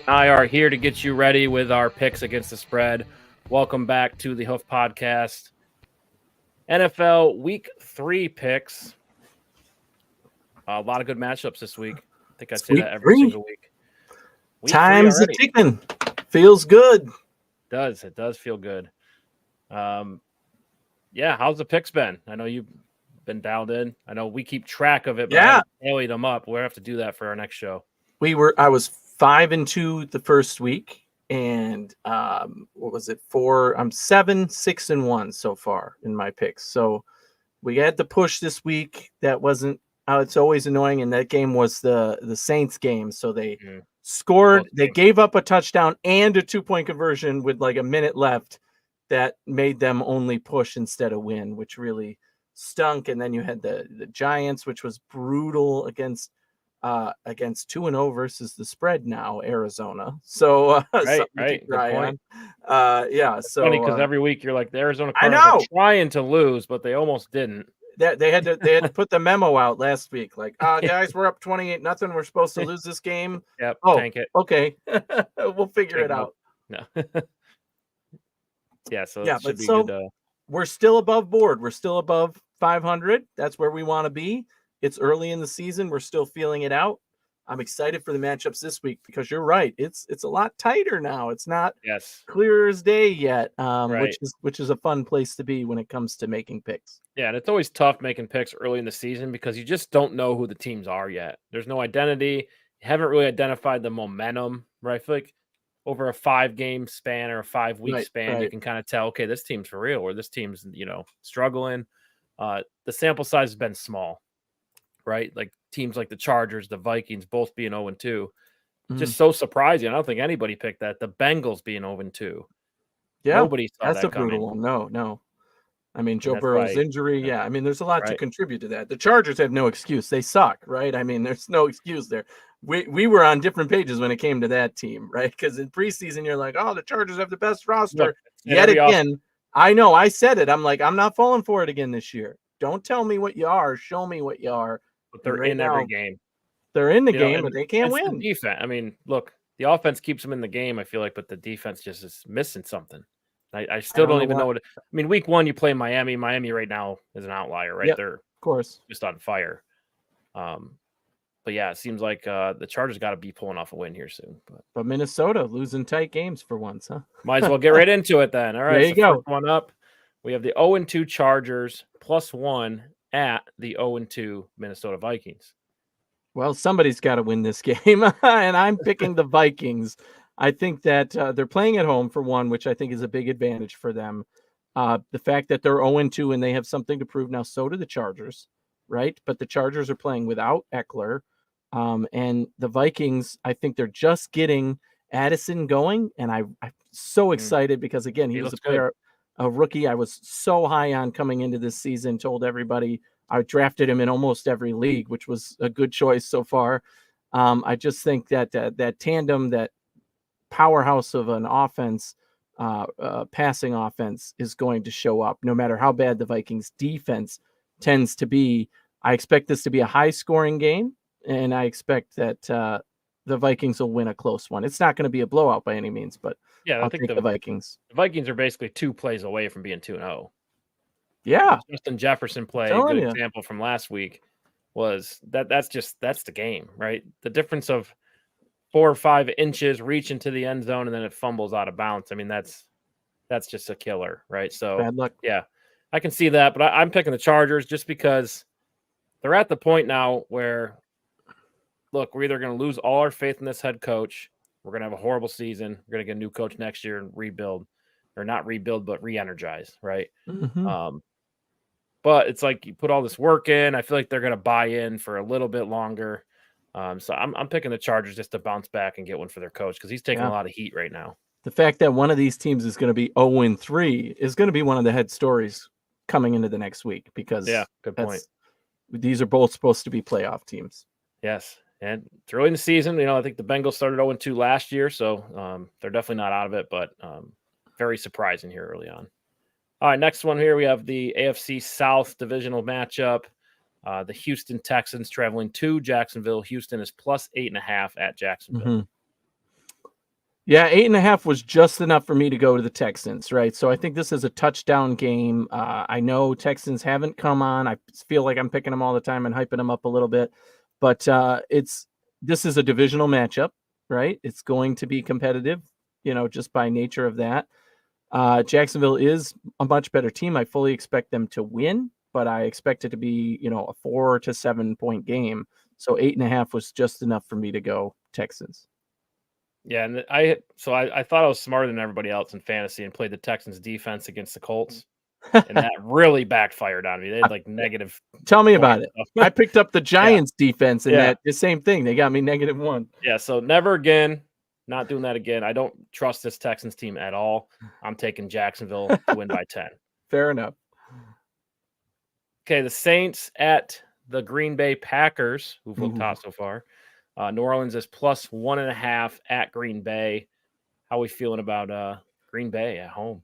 I are here to get you ready with our picks against the spread. Welcome back to the Hoof Podcast. NFL Week 3 picks. A lot of good matchups this week. I think I say that every single week. Time's a ticking. Feels good. It does feel good. Yeah, how's the picks been? I know you've been dialed in. I know we keep track of it, but I tallied them up. We'll have to do that for our next show. I was 5-2 the first week, and what was it? 4. I'm 7, 6-1 so far in my picks. So we had the push this week. That wasn't. It's always annoying, and that game was the Saints game. So they scored. They gave up a touchdown and a 2-point conversion with like a minute left. That made them only push instead of win, which really stunk. And then you had the Giants, which was brutal against 2-0 versus the spread now, Arizona. So right. On. It's funny because every week you're like the Arizona Cardinals are trying to lose, but they almost didn't. They had to put the memo out last week, like, guys, we're up 28-0. We're supposed to lose this game. Yep. Tank it. Okay, we'll figure it out. No. Yeah. So it should be good. We're still above board. We're still above 500. That's where we want to be. It's early in the season. We're still feeling it out. I'm excited for the matchups this week because you're right. It's a lot tighter now. It's not clear as day yet, which is a fun place to be when it comes to making picks. Yeah, and it's always tough making picks early in the season because you just don't know who the teams are yet. There's no identity. You haven't really identified the momentum, right? I feel like over a 5-game span or a 5-week span, you can kind of tell, okay, this team's for real or this team's, struggling. The sample size has been small, right? Like teams like the Chargers, the Vikings, both being 0-2. Just so surprising. I don't think anybody picked that. The Bengals being 0-2. Yeah, nobody saw that's that a brutal coming. one. No. I mean, Joe Burrow's injury. Yeah, I mean, there's a lot to contribute to that. The Chargers have no excuse. They suck, right? I mean, there's no excuse there. We were on different pages when it came to that team, right? Because in preseason, you're like, oh, the Chargers have the best roster. Look, yet again, I know, I said it. I'm like, I'm not falling for it again this year. Don't tell me what you are. Show me what you are. But they're in every game. They're in the game, but they can't win. The defense. I mean, look, the offense keeps them in the game, I feel like, but the defense just is missing something. I still don't even know what. I mean, week 1, you play Miami. Miami right now is an outlier, right? Yep, They're, of course, just on fire. But yeah, it seems like the Chargers got to be pulling off a win here soon. But Minnesota losing tight games for once, huh? Might as well get right into it then. All right, there you go. First one up, we have the 0-2 Chargers +1 at the 0-2 Minnesota Vikings. Well, somebody's got to win this game, and I'm picking the Vikings. I think that they're playing at home for one, which I think is a big advantage for them. The fact that they're 0-2 and they have something to prove now, so do the Chargers, right? But the Chargers are playing without Eckler. And the Vikings, I think they're just getting Addison going. And I'm so excited because, again, he was a rookie I was so high on coming into this season, told everybody I drafted him in almost every league, which was a good choice so far. I just think that that tandem, that powerhouse of an offense, passing offense, is going to show up no matter how bad the Vikings defense tends to be. I expect this to be a high scoring game, and I expect that the Vikings will win a close one. It's not going to be a blowout by any means, but yeah, I think the Vikings. The Vikings are basically 2 plays away from being 2-0. Yeah, Justin Jefferson play, a good example from last week, was that's the game, right? The difference of 4 or 5 inches reach into the end zone and then it fumbles out of bounds. I mean, that's just a killer, right? So bad luck. Yeah, I can see that, but I'm picking the Chargers just because they're at the point now where, look, we're either going to lose all our faith in this head coach, we're going to have a horrible season, we're going to get a new coach next year and rebuild, or not rebuild, but re-energize, right? Mm-hmm. But it's like you put all this work in. I feel like they're going to buy in for a little bit longer. So I'm picking the Chargers just to bounce back and get one for their coach because he's taking a lot of heat right now. The fact that one of these teams is going to be 0-3 is going to be one of the head stories coming into the next week because good point. These are both supposed to be playoff teams. Yes, and it's early in the season. I think the Bengals started 0-2 last year, so they're definitely not out of it, but very surprising here early on. All right, next one here, we have the AFC South divisional matchup. The Houston Texans traveling to Jacksonville. Houston is +8.5 at Jacksonville. Yeah, 8.5 was just enough for me to go to the Texans, right? So I think this is a touchdown game. I know Texans haven't come on. I feel like I'm picking them all the time and hyping them up a little bit, but this is a divisional matchup, right? It's going to be competitive, just by nature of that. Jacksonville is a much better team. I fully expect them to win, but I expect it to be, a 4 to 7 point game. So 8.5 was just enough for me to go Texans. Yeah, and I thought I was smarter than everybody else in fantasy and played the Texans defense against the Colts, and that really backfired on me. They had like negative. Tell me about it. Stuff. I picked up the Giants defense and Yeah. the same thing. They got me -1. Yeah, so never again. Not doing that again. I don't trust this Texans team at all. I'm taking Jacksonville to win by 10. Fair enough. Okay, the Saints at the Green Bay Packers, who've looked hot so far. New Orleans is +1.5 at Green Bay. How are we feeling about Green Bay at home?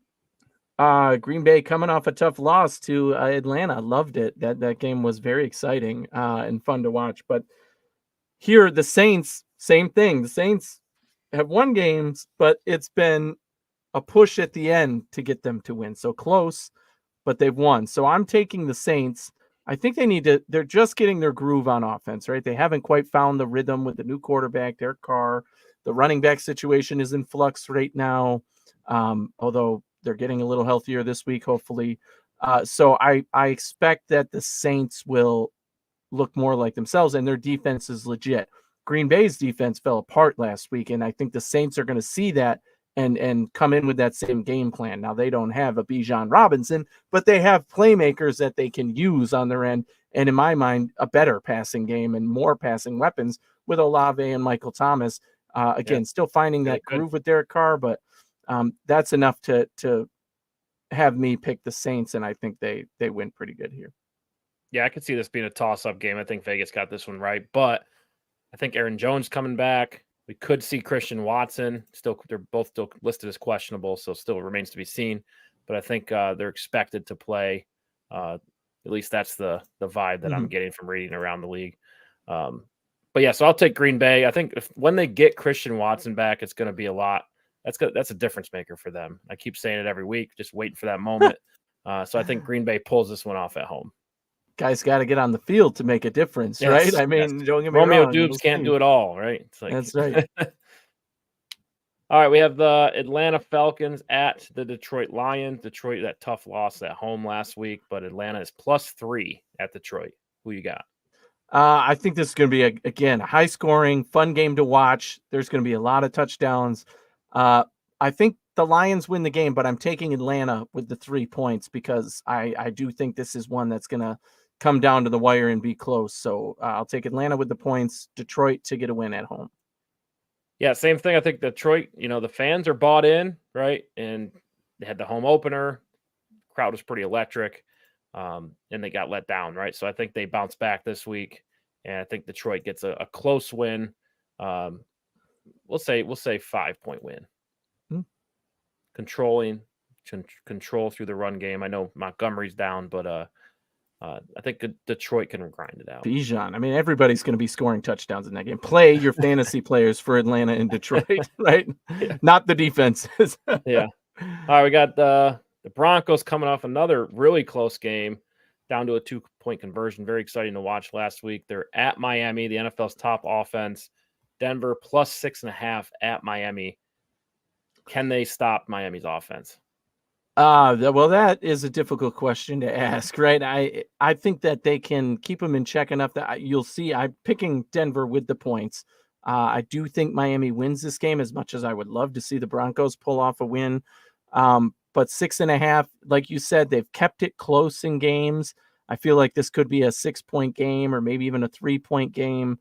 Green Bay coming off a tough loss to Atlanta. Loved it. That game was very exciting and fun to watch. But here, the Saints, same thing. The Saints have won games, but it's been a push at the end to get them to win. So close, but they've won. So I'm taking the Saints. I think they're just getting their groove on offense, right? They haven't quite found the rhythm with the new quarterback, Derek Carr. The running back situation is in flux right now, although they're getting a little healthier this week, hopefully. So I expect that the Saints will look more like themselves, and their defense is legit. Green Bay's defense fell apart last week, and I think the Saints are going to see that and come in with that same game plan. Now, they don't have a Bijan Robinson, but they have playmakers that they can use on their end, and in my mind, a better passing game and more passing weapons with Olave and Michael Thomas. Again, still finding that groove with Derek Carr, but that's enough to have me pick the Saints, and I think they win pretty good here. Yeah, I could see this being a toss-up game. I think Vegas got this one right, but I think Aaron Jones coming back. We could see Christian Watson. They're both still listed as questionable, so still remains to be seen. But I think they're expected to play. At least that's the vibe that I'm getting from reading around the league. But yeah, so I'll take Green Bay. I think when they get Christian Watson back, it's going to be a lot. That's a difference maker for them. I keep saying it every week, just waiting for that moment. So I think Green Bay pulls this one off at home. Guys got to get on the field to make a difference, right? I mean, don't get me Romeo wrong. Dubes can't do it all, right? It's like, that's right. All right, we have the Atlanta Falcons at the Detroit Lions. Detroit, that tough loss at home last week, but Atlanta is +3 at Detroit. Who you got? I think this is going to be, again, a high-scoring, fun game to watch. There's going to be a lot of touchdowns. I think the Lions win the game, but I'm taking Atlanta with the 3 points because I do think this is one that's going to come down to the wire and be close. So I'll take Atlanta with the points, Detroit to get a win at home. Yeah, same thing. I think Detroit, the fans are bought in, right? And they had the home opener. Crowd was pretty electric. And they got let down, right? So I think they bounce back this week. And I think Detroit gets a close win. We'll say 5-point win. Control through the run game. I know Montgomery's down, but I think Detroit can grind it out. Bijan. I mean, everybody's going to be scoring touchdowns in that game. Play your fantasy players for Atlanta and Detroit, right? Yeah. Not the defenses. Yeah. All right, we got the Broncos coming off another really close game, down to a 2-point conversion. Very exciting to watch last week. They're at Miami, the NFL's top offense. Denver +6.5 at Miami. Can they stop Miami's offense? Well, that is a difficult question to ask, right? I think that they can keep them in check enough that you'll see. I'm picking Denver with the points. I do think Miami wins this game as much as I would love to see the Broncos pull off a win. But 6.5, like you said, they've kept it close in games. I feel like this could be a 6-point game or maybe even a 3-point game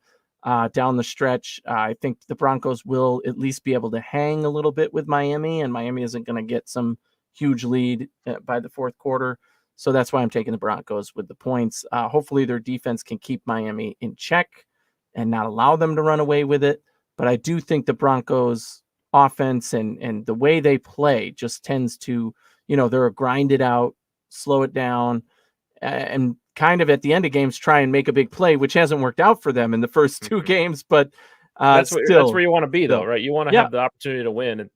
down the stretch. I think the Broncos will at least be able to hang a little bit with Miami, and Miami isn't going to get some huge lead by the fourth quarter. So that's why I'm taking the Broncos with the points. Hopefully their defense can keep Miami in check and not allow them to run away with it. But I do think the Broncos offense and the way they play just tends to, they're a grind it out, slow it down, and kind of at the end of games try and make a big play, which hasn't worked out for them in the first 2 games. But That's where you want to be, though, right? You want to yeah, have the opportunity to win, and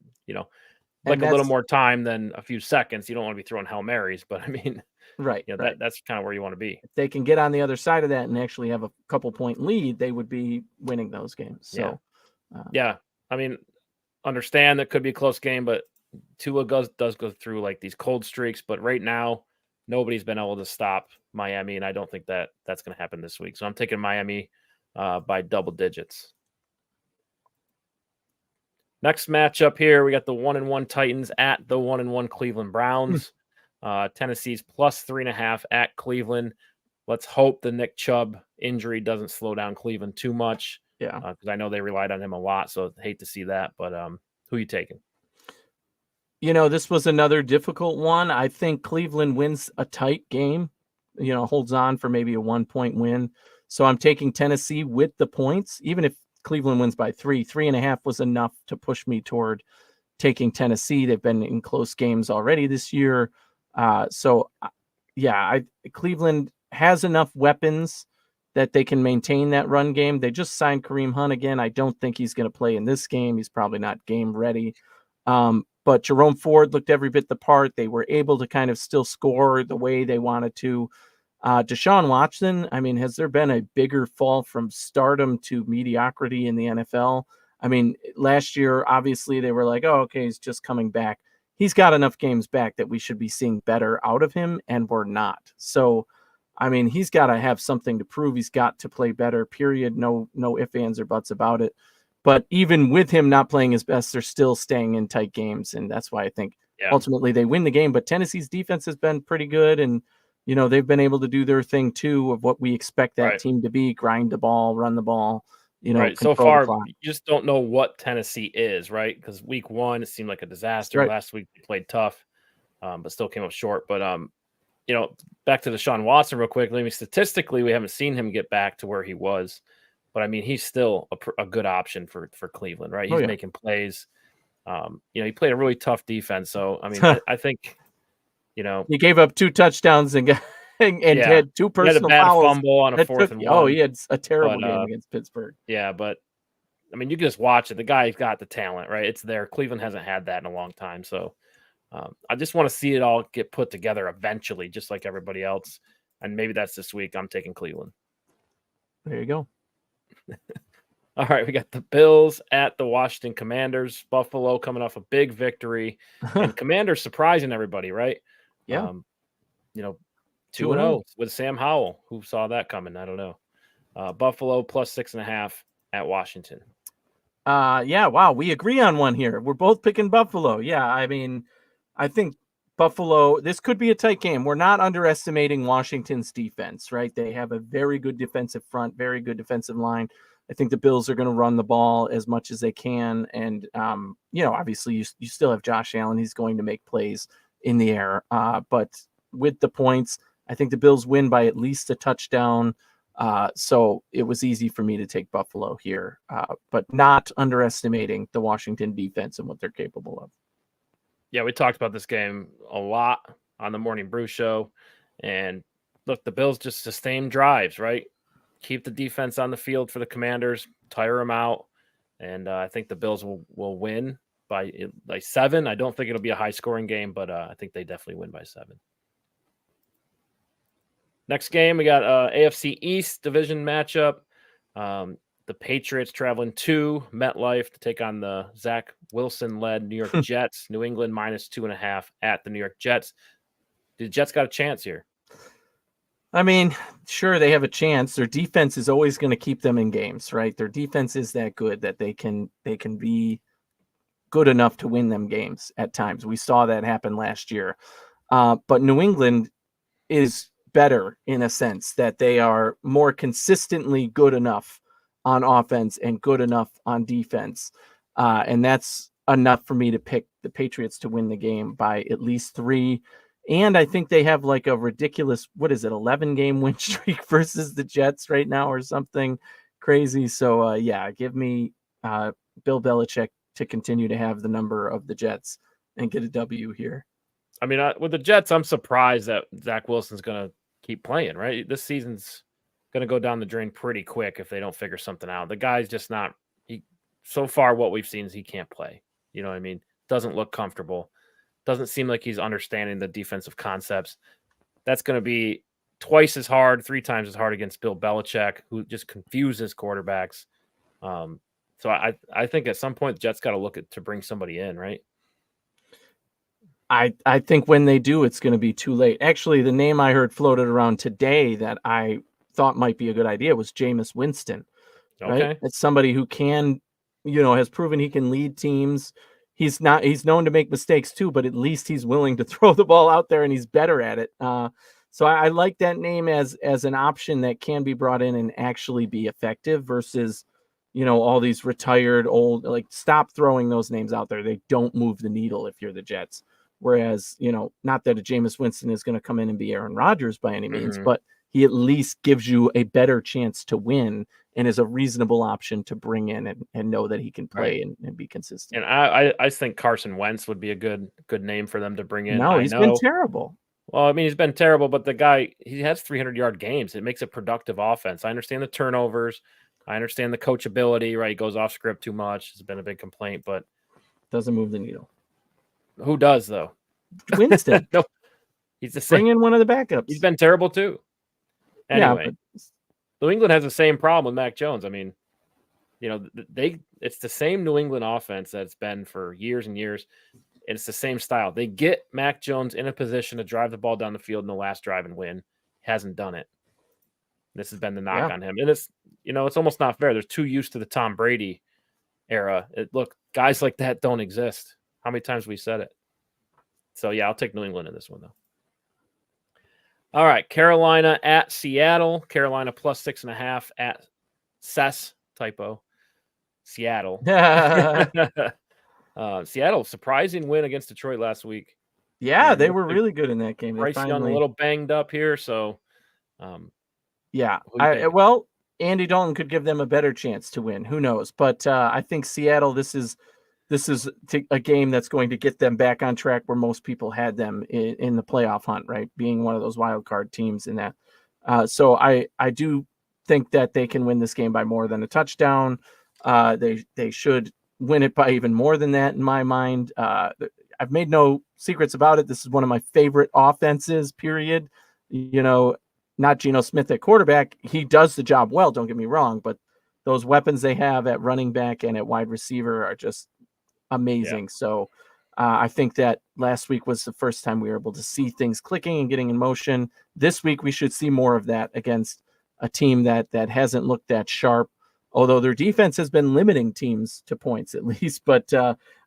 and like a little more time than a few seconds. You don't want to be throwing Hail Marys, but I mean, right. that's kind of where you want to be. If they can get on the other side of that and actually have a couple point lead, they would be winning those games. So, yeah. I mean, understand that could be a close game, but Tua does go through like these cold streaks. But right now, nobody's been able to stop Miami, and I don't think that's going to happen this week. So I'm taking Miami by double digits. Next matchup here, we got the 1-1 Titans at the 1-1 Cleveland Browns. Tennessee's plus 3.5 at Cleveland. Let's hope the Nick Chubb injury doesn't slow down Cleveland too much. Yeah, because I know they relied on him a lot, so hate to see that. But who are you taking? This was another difficult one. I think Cleveland wins a tight game, holds on for maybe a 1-point win. So I'm taking Tennessee with the points, even if Cleveland wins by 3.5 was enough to push me toward taking Tennessee. They've been in close games already this year. Cleveland has enough weapons that they can maintain that run game. They just signed Kareem Hunt again. I don't think he's going to play in this game. He's probably not game ready. But Jerome Ford looked every bit the part. They were able to kind of still score the way they wanted to. Deshaun Watson, I mean, has there been a bigger fall from stardom to mediocrity in the NFL? I mean, last year, obviously, they were like, oh, okay, he's just coming back. He's got enough games back that we should be seeing better out of him, and we're not. So, I mean, he's got to have something to prove. He's got to play better, period. No ifs, ands, or buts about it. But even with him not playing his best, they're still staying in tight games, and that's why I think ultimately they win the game. But Tennessee's defense has been pretty good, and they've been able to do their thing too of what we expect that team to be: grind the ball, run the ball. So far, you just don't know what Tennessee is, right? Because week 1 it seemed like a disaster. Right. Last week they played tough, but still came up short. But back to Deshaun Watson real quick. I mean, statistically, we haven't seen him get back to where he was. But I mean, he's still a good option for Cleveland, right? He's making plays. He played a really tough defense. So I mean, I think, he gave up 2 touchdowns and had 2 personal he had a bad fouls. fumble on a 4th and 1. Oh, he had a terrible game against Pittsburgh. Yeah, but I mean, you can just watch it. The guy's got the talent, right? It's there. Cleveland hasn't had that in a long time. So I just want to see it all get put together eventually, just like everybody else. And maybe that's this week. I'm taking Cleveland. There you go. All right, we got the Bills at the Washington Commanders. Buffalo coming off a big victory, and Commanders surprising everybody, right? Yeah. 2-0 with Sam Howell. Who saw that coming? I don't know. Buffalo plus 6.5 at Washington. Wow, we agree on one here. We're both picking Buffalo. Yeah, I mean, I think Buffalo, this could be a tight game. We're not underestimating Washington's defense, right? They have a very good defensive front, very good defensive line. I think the Bills are going to run the ball as much as they can. And, obviously you still have Josh Allen. He's going to make plays in the air. But with the points, I think the Bills win by at least a touchdown. So it was easy for me to take Buffalo here, but not underestimating the Washington defense and what they're capable of. Yeah, we talked about this game a lot on the Morning Brew show. And look, the Bills just sustain drives, right? Keep the defense on the field for the Commanders, tire them out. And I think the Bills will win by 7. I don't think it'll be a high-scoring game, but I think they definitely win by 7. Next game, we got AFC East division matchup. The Patriots traveling to MetLife to take on the Zach Wilson-led New York Jets. New England minus 2.5 at the New York Jets. The Jets got a chance here. I mean, sure, they have a chance. Their defense is always going to keep them in games, right? Their defense is that good that they can be good enough to win them games at times. We saw that happen last year. But New England is better in a sense that they are more consistently good enough on offense and good enough on defense. And that's enough for me to pick the Patriots to win the game by at least 3. And I think they have like a ridiculous, 11-game win streak versus the Jets right now or something crazy. So give me Bill Belichick to continue to have the number of the Jets and get a W here. I mean, with the Jets, I'm surprised that Zach Wilson's going to keep playing, right? This season's going to go down the drain pretty quick if they don't figure something out. The guy's just not, he so far what we've seen is he can't play. You know what I mean? Doesn't look comfortable. Doesn't seem like he's understanding the defensive concepts. That's going to be twice as hard, 3 times as hard against Bill Belichick, who just confuses quarterbacks. So I think at some point the Jets got to look to bring somebody in, right? I think when they do, it's going to be too late. Actually, the name I heard floated around today that I thought might be a good idea was Jameis Winston. Right? Okay. It's somebody who can, has proven he can lead teams. He's known to make mistakes too, but at least he's willing to throw the ball out there and he's better at it. So I like that name as an option that can be brought in and actually be effective versus, all these retired old, like, stop throwing those names out there. They don't move the needle if you're the Jets. Whereas, not that a Jameis Winston is going to come in and be Aaron Rodgers by any means, but he at least gives you a better chance to win and is a reasonable option to bring in and know that he can play and be consistent. And I think Carson Wentz would be a good name for them to bring in. No, he's been terrible. Well, I mean, he's been terrible, but the guy, he has 300-yard games. It makes a productive offense. I understand the turnovers. I understand the coachability, right? He goes off script too much. It's been a big complaint, but doesn't move the needle. Who does, though? Winston. No, he's the same. Bring in one of the backups. He's been terrible too. Anyway, yeah, New England has the same problem with Mac Jones. I mean, it's the same New England offense that it's been for years and years. It's the same style. They get Mac Jones in a position to drive the ball down the field in the last drive and win. Hasn't done it. This has been the knock on him. And it's almost not fair. They're too used to the Tom Brady era. Look, guys like that don't exist. How many times have we said it? So, yeah, I'll take New England in this one, though. All right, Carolina at Seattle. Carolina plus 6.5 at Seattle. Seattle, surprising win against Detroit last week. Yeah, they were really good in that game. Bryce Young a little banged up here, so. Well, Andy Dalton could give them a better chance to win. Who knows? But I think Seattle, this is a game that's going to get them back on track where most people had them in the playoff hunt, right? Being one of those wild card teams in that. So I do think that they can win this game by more than a touchdown. They should win it by even more than that in my mind. I've made no secrets about it. This is one of my favorite offenses, period. Not Geno Smith at quarterback. He does the job well, don't get me wrong, but those weapons they have at running back and at wide receiver are just amazing. Yeah. So I think that last week was the first time we were able to see things clicking and getting in motion. This week we should see more of that against a team that hasn't looked that sharp, although their defense has been limiting teams to points at least. But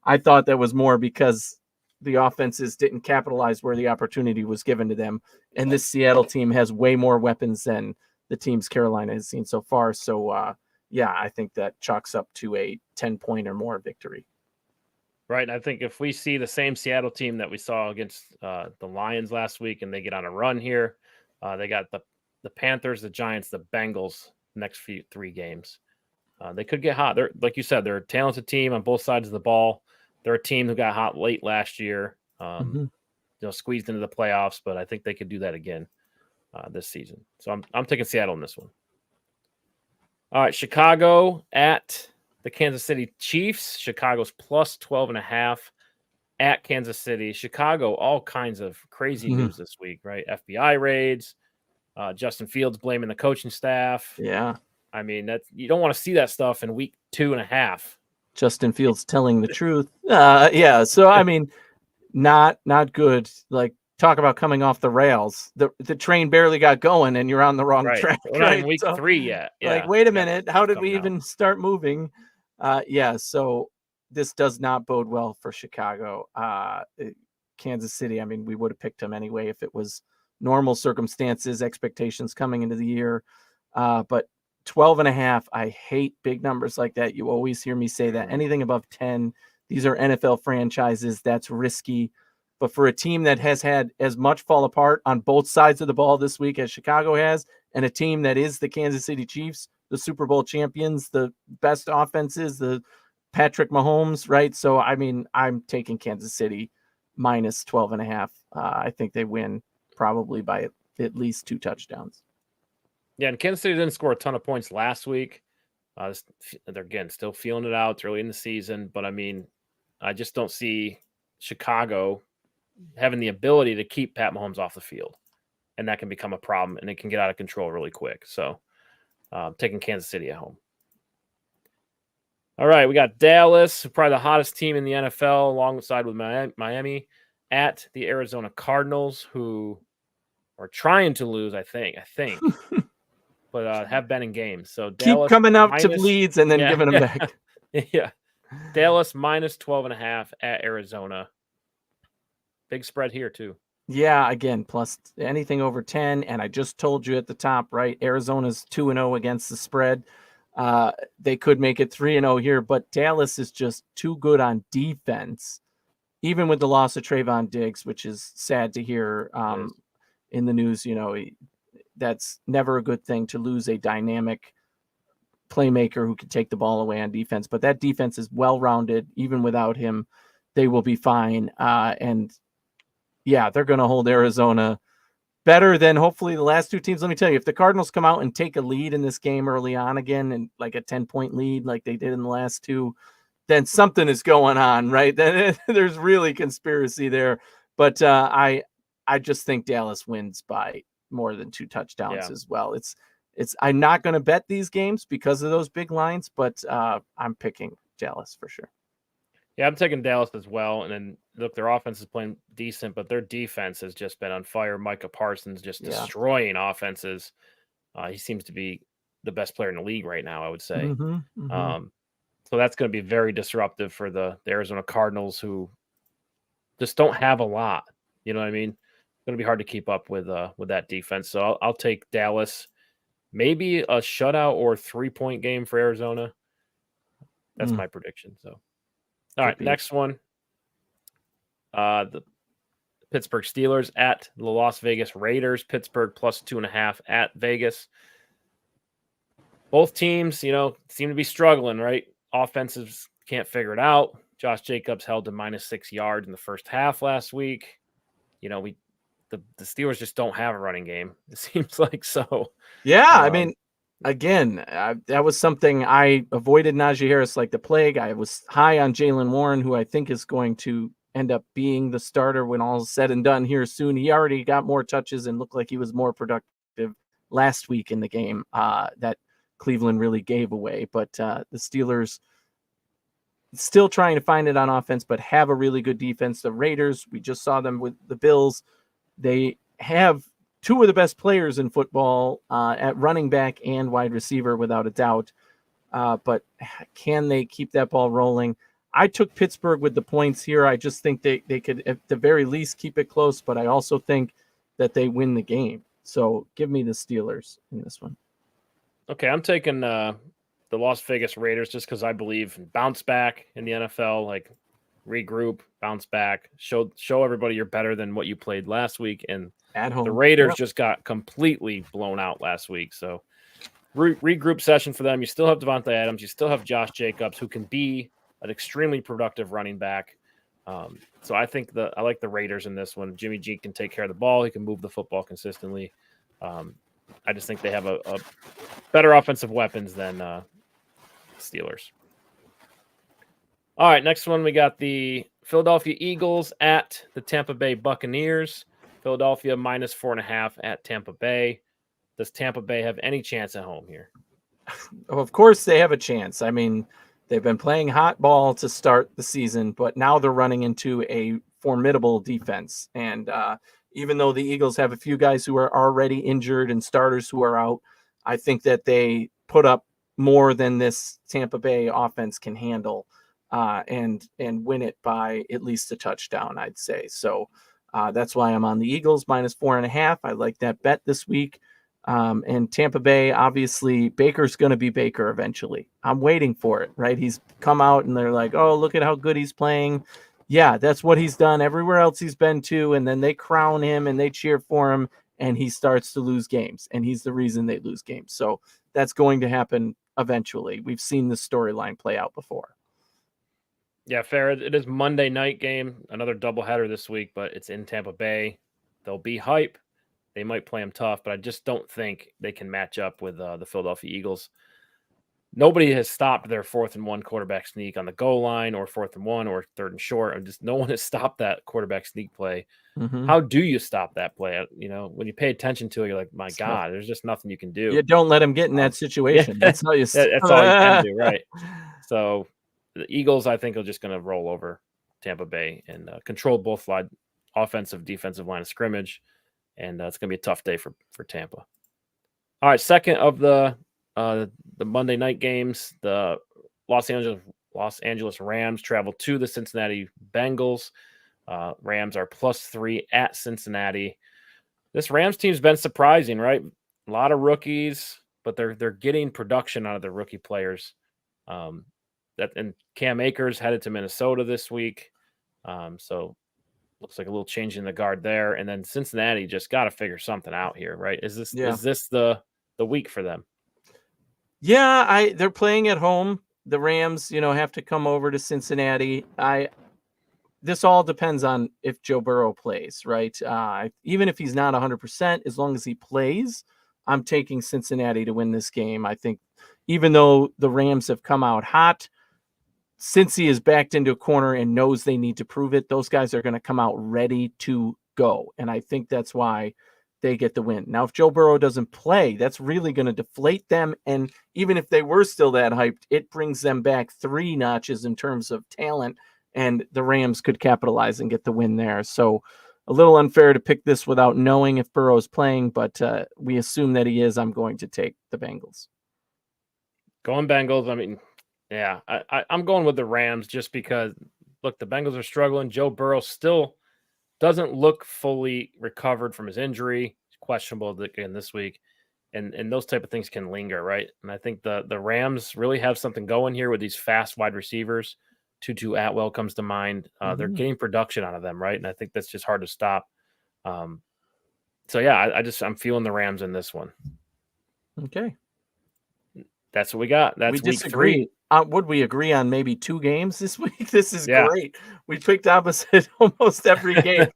I thought that was more because the offenses didn't capitalize where the opportunity was given to them. And this Seattle team has way more weapons than the teams Carolina has seen so far. So, I think that chalks up to a 10-point or more victory. Right. And I think if we see the same Seattle team that we saw against the Lions last week and they get on a run here, they got the Panthers, the Giants, the Bengals next 3 games. They could get hot. They're, like you said, they're a talented team on both sides of the ball. They're a team who got hot late last year, squeezed into the playoffs, but I think they could do that again this season. So I'm taking Seattle in this one. All right, Chicago at the Kansas City Chiefs. Chicago's plus 12.5 at Kansas City. Chicago, all kinds of crazy news this week, right? FBI raids, Justin Fields blaming the coaching staff. Yeah. I mean, you don't want to see that stuff in week 2.5. Justin Fields telling the truth. So, I mean, not good. Like, talk about coming off the rails. The train barely got going and you're on the wrong track. We're not in week 3 yet. Yeah. Like, wait a minute. How did we even start moving? So this does not bode well for Chicago. Kansas City, I mean, we would have picked them anyway if it was normal circumstances, expectations coming into the year. But 12.5, I hate big numbers like that. You always hear me say that. Anything above 10, these are NFL franchises. That's risky. But for a team that has had as much fall apart on both sides of the ball this week as Chicago has, and a team that is the Kansas City Chiefs, the Super Bowl champions, the best offenses, the Patrick Mahomes, right? So, I mean, I'm taking Kansas City minus 12.5. I think they win probably by at least 2 touchdowns. Yeah, and Kansas City didn't score a ton of points last week. They're again still feeling it out. It's early in the season, but I mean, I just don't see Chicago having the ability to keep Pat Mahomes off the field, and that can become a problem, and it can get out of control really quick. So, taking Kansas City at home. All right, we got Dallas, probably the hottest team in the NFL, alongside with Miami, at the Arizona Cardinals, who are trying to lose. I think, but have been in games. So Dallas keep coming out to minus, leads and then giving them back. Yeah, Dallas minus 12.5 at Arizona. Big spread here too. Yeah, again, plus anything over 10. And I just told you at the top, right? Arizona's 2-0 against the spread. They could make it 3-0 here, but Dallas is just too good on defense, even with the loss of Trayvon Diggs, which is sad to hear in the news. That's never a good thing to lose a dynamic playmaker who can take the ball away on defense. But that defense is well-rounded. Even without him, they will be fine. And yeah, they're going to hold Arizona better than hopefully the last two teams. Let me tell you, if the Cardinals come out and take a lead in this game early on again, and like a 10-point lead like they did in the last two, then something is going on, right? Then there's really conspiracy there. But I just think Dallas wins by more than 2 touchdowns as well. I'm not going to bet these games because of those big lines, but I'm picking Dallas for sure. Yeah, I'm taking Dallas as well. And then look, their offense is playing decent, but their defense has just been on fire. Micah Parsons just destroying offenses. He seems to be the best player in the league right now, I would say. So that's going to be very disruptive for the Arizona Cardinals, who just don't have a lot. You know what I mean? It's going to be hard to keep up with that defense. So I'll take Dallas. Maybe a shutout or 3-point game for Arizona. That's my prediction. So. All right, next one. The Pittsburgh Steelers at the Las Vegas Raiders. Pittsburgh plus 2.5 at Vegas. Both teams, seem to be struggling, right? Offensives can't figure it out. Josh Jacobs held to minus 6 yards in the first half last week. The Steelers just don't have a running game. It seems like so. Yeah, I mean, again, that was something I avoided Najee Harris like the plague. I was high on Jaylen Warren, who I think is going to end up being the starter when all is said and done here soon. He already got more touches and looked like he was more productive last week in the game that Cleveland really gave away. But the Steelers still trying to find it on offense, but have a really good defense. The Raiders, we just saw them with the Bills. They have 2 of the best players in football at running back and wide receiver, without a doubt. But can they keep that ball rolling? I took Pittsburgh with the points here. I just think they could, at the very least, keep it close. But I also think that they win the game. So give me the Steelers in this one. Okay, I'm taking the Las Vegas Raiders just because I believe bounce back in the NFL, like regroup, bounce back, show everybody you're better than what you played last week. And at home, the Raiders just got completely blown out last week. So regroup session for them. You still have Devontae Adams. You still have Josh Jacobs, who can be an extremely productive running back. So I think I like the Raiders in this one. Jimmy G can take care of the ball. He can move the football consistently. I just think they have a better offensive weapons than Steelers. All right, next one, we got the Philadelphia Eagles at the Tampa Bay Buccaneers. Philadelphia minus 4.5 at Tampa Bay. Does Tampa Bay have any chance at home here? Of course they have a chance. I mean, they've been playing hot ball to start the season, but now they're running into a formidable defense. And even though the Eagles have a few guys who are already injured and starters who are out, I think that they put up more than this Tampa Bay offense can handle. And win it by at least a touchdown, I'd say. So that's why I'm on the Eagles minus 4.5. I like that bet this week. And Tampa Bay, obviously, Baker's going to be Baker eventually. I'm waiting for it, right? He's come out and they're like, oh, look at how good he's playing. Yeah, that's what he's done everywhere else he's been to. And then they crown him and they cheer for him and he starts to lose games. And he's the reason they lose games. So that's going to happen eventually. We've seen this storyline play out before. Yeah, fair. It is Monday night game, another doubleheader this week, but it's in Tampa Bay. They'll be hype. They might play them tough, but I just don't think they can match up with the Philadelphia Eagles. nobody has stopped their 4th and 1 quarterback sneak on the goal line or 4th and 1 or 3rd and short. And just no one has stopped that quarterback sneak play. Mhm. How do you stop that play? When you pay attention to it, you're like, my So, God, there's just nothing you can do. you don't let him get in that Yeah, situation. That's how you that's all you can do, right? So the Eagles, I think, are just going to roll over Tampa Bay and control both side offensive, defensive line of scrimmage. And it's going to be a tough day for Tampa. All right, second of the Monday night games, the Los Angeles Rams travel to the Cincinnati Bengals. Rams are +3 at Cincinnati. This Rams team's been surprising, right? A lot of rookies, but they're getting production out of their rookie players. And Cam Akers headed to Minnesota this week. So looks like a little change in the guard there. And then Cincinnati just got to figure something out here, right? Is this the week for them? Yeah, they're playing at home. The Rams, have to come over to Cincinnati. This all depends on if Joe Burrow plays, right? Even if he's not 100%, as long as he plays, I'm taking Cincinnati to win this game. I think even though the Rams have come out hot, since he is backed into a corner and knows they need to prove it, those guys are going to come out ready to go. And I think that's why they get the win. Now, if Joe Burrow doesn't play, that's really going to deflate them. And even if they were still that hyped, it brings them back 3 notches in terms of talent. And the Rams could capitalize and get the win there. So a little unfair to pick this without knowing if Burrow's playing, but we assume that he is. I'm going to take the Bengals. Going Bengals. I mean, yeah, I'm going with the Rams just because, look, the Bengals are struggling. Joe Burrow still doesn't look fully recovered from his injury. He's questionable again this week. And those type of things can linger, right? And I think the Rams really have something going here with these fast wide receivers. Tutu Atwell comes to mind. They're getting production out of them, right? And I think that's just hard to stop. So yeah, I'm feeling the Rams in this one. Okay. That's what we got. That's we week 3. Would we agree on maybe 2 games this week? This is great. We picked opposite almost every game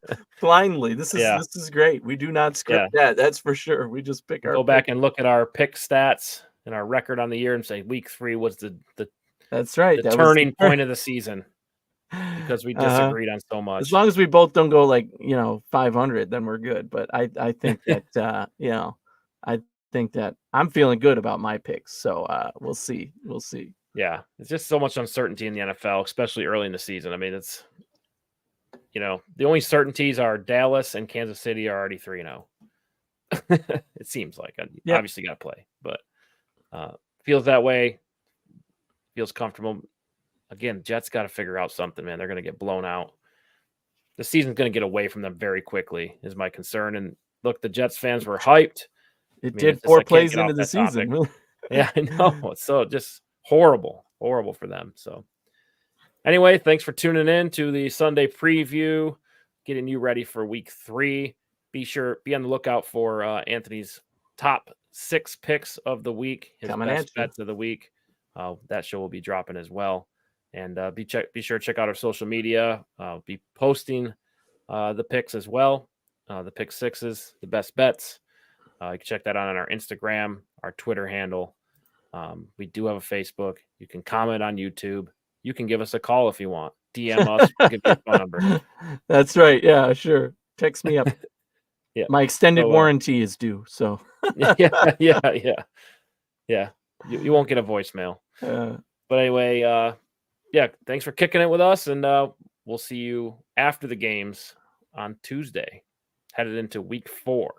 blindly. This is great. We do not script that. That's for sure. We just pick our back and look at our pick stats and our record on the year and say week 3 was the that's right. The turning point of the season because we disagreed on so much. As long as we both don't go 500, then we're good. But I think that I think that I'm feeling good about my picks. So we'll see. Yeah, it's just so much uncertainty in the NFL, especially early in the season. I mean, it's the only certainties are Dallas and Kansas City are already 3-0. It seems like obviously got to play, but feels that way. Feels comfortable. Again, Jets got to figure out something, man. They're going to get blown out. The season's going to get away from them very quickly, is my concern. And look, the Jets fans were hyped. It did 4 plays into the season. Really? Yeah, I know. It's so just horrible for them. So anyway, thanks for tuning in to the Sunday preview, getting you ready for week 3. Be on the lookout for Anthony's top 6 picks of the week, his best bets of the week. That show will be dropping as well. And be sure to check out our social media. Be posting the picks as well, the pick 6s, the best bets. You can check that out on our Instagram, our Twitter handle. We do have a Facebook. You can comment on YouTube. You can give us a call if you want. DM us. We'll give you a phone number. That's right. Yeah, sure. Text me up. Yeah. My extended warranty is due. So yeah. You won't get a voicemail. But anyway, thanks for kicking it with us, and we'll see you after the games on Tuesday, headed into week 4.